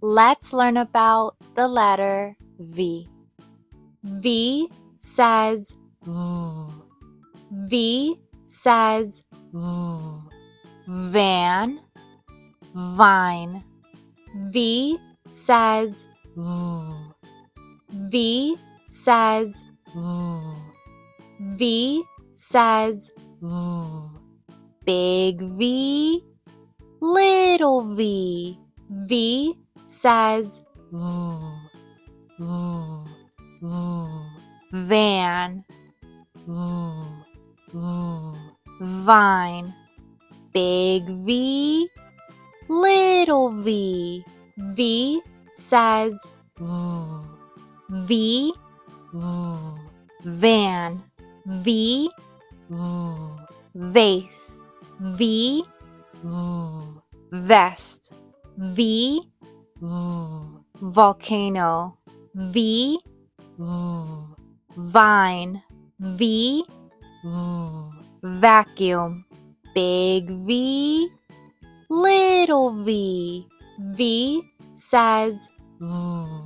Let's learn about the letter V. V says V. V says V. Van, vine. V says V. V says V. V says V. Big V, little V. V says V. V. V. Van, V. V. Vine. Big V, little V. V says V. V. V. Van. V. V. Vase. V. V. Vest. V. V. Volcano. V. V. Vine. V. V. Vacuum. Big V, little V. V says V.